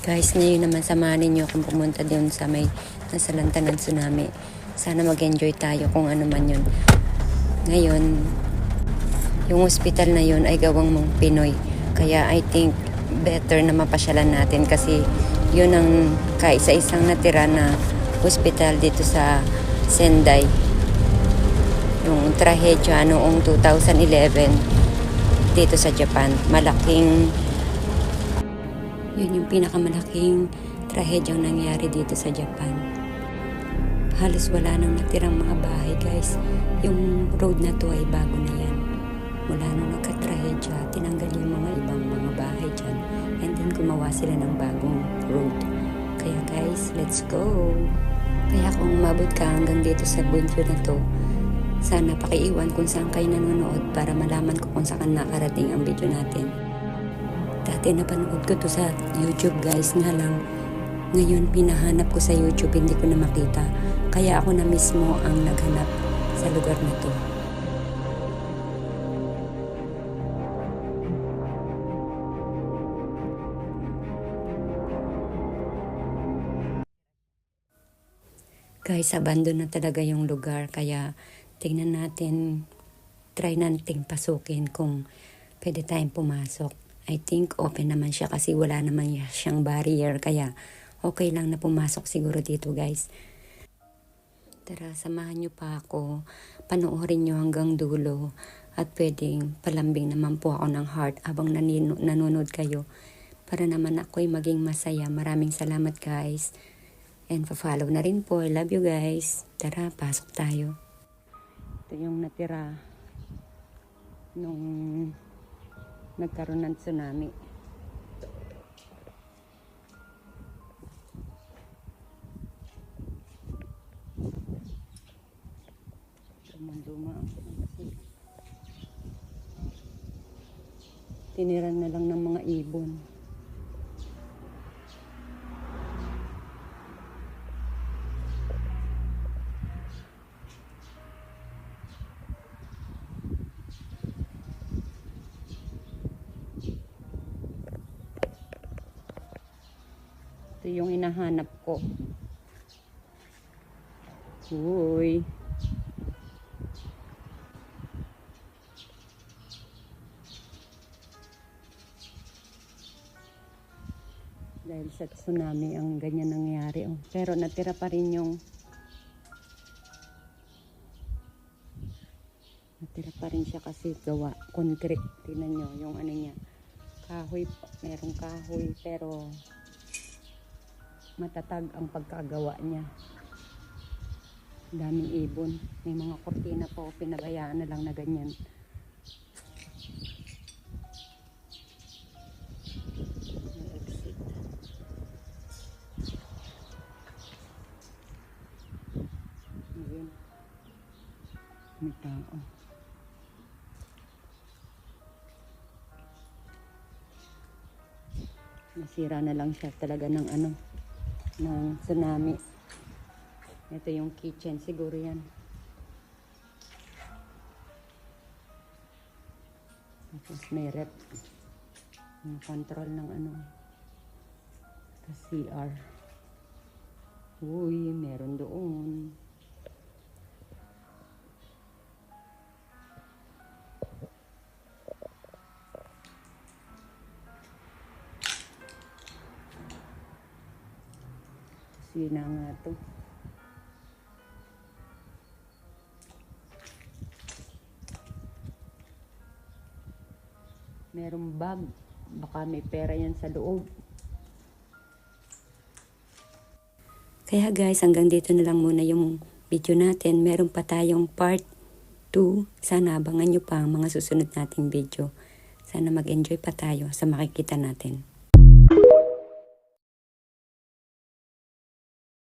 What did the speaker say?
Guys, ngayon naman samahan ninyo akong pumunta doon sa may nasalanta ng tsunami. Sana mag-enjoy tayo kung ano man yun. Ngayon, yung hospital na yun ay gawang mong Pinoy. Kaya I think better na mapasyalan natin kasi yun ang kaisa-isang natira na hospital dito sa Sendai. Yung trahedya noong 2011 dito sa Japan. Yun yung pinakamalaking trahedyang nangyari dito sa Japan. Halos wala nang natirang mga bahay, guys. Yung road na to ay bago na yan. Mula nung nagka-trahedya, tinanggal yung mga ibang mga bahay dyan. And then gumawa sila ng bagong road. Kaya guys, let's go! Kaya kung umabot ka hanggang dito sa video na to, sana pakiiwan kung saan kayo nanonood para malaman ko kung saan nakarating ang video natin. Dati napanood ko to sa YouTube, guys, nga lang ngayon pinahanap ko sa YouTube, hindi ko na makita. Kaya ako na mismo ang naghanap sa lugar na to. Guys, abandon na talaga yung lugar, kaya tingnan natin, try natin pasukin kung pwede tayong pumasok. I think open naman siya kasi wala naman siyang barrier, kaya okay lang na pumasok siguro dito, guys. Tara, samahan nyo pa ako, panoorin nyo hanggang dulo at pwedeng palambing naman po ako ng heart habang nanonood kayo para naman ako'y maging masaya. Maraming salamat, guys. And follow na rin po. I love you, guys. Tara, pasok tayo. Ito yung natira nung nagkaroon ng tsunami. Luma. Tiniran na lang ng mga ibon. Ito yung hinahanap ko. Uy. Dahil sa tsunami ang ganyan nangyari. Oh. Pero natira pa rin yung siya kasi gawa concrete. Tingnan nyo yung ano niya, kahoy, merong kahoy pero matatag ang pagkagawa niya. Daming ibon, may mga kortina po, pinabayaan na lang na ganyan. May tao. Nasira na lang siya talaga ng ng tsunami. Ito yung kitchen, siguro yan. Tapos may rep. Yung control ng CR. Uy, meron doon. Yun na nga to. Merong bag. Baka may pera yan sa loob. Kaya guys, hanggang dito na lang muna yung video natin. Meron pa tayong part 2. Sana abangan nyo pa ang mga susunod nating video. Sana mag-enjoy pa tayo sa makikita natin.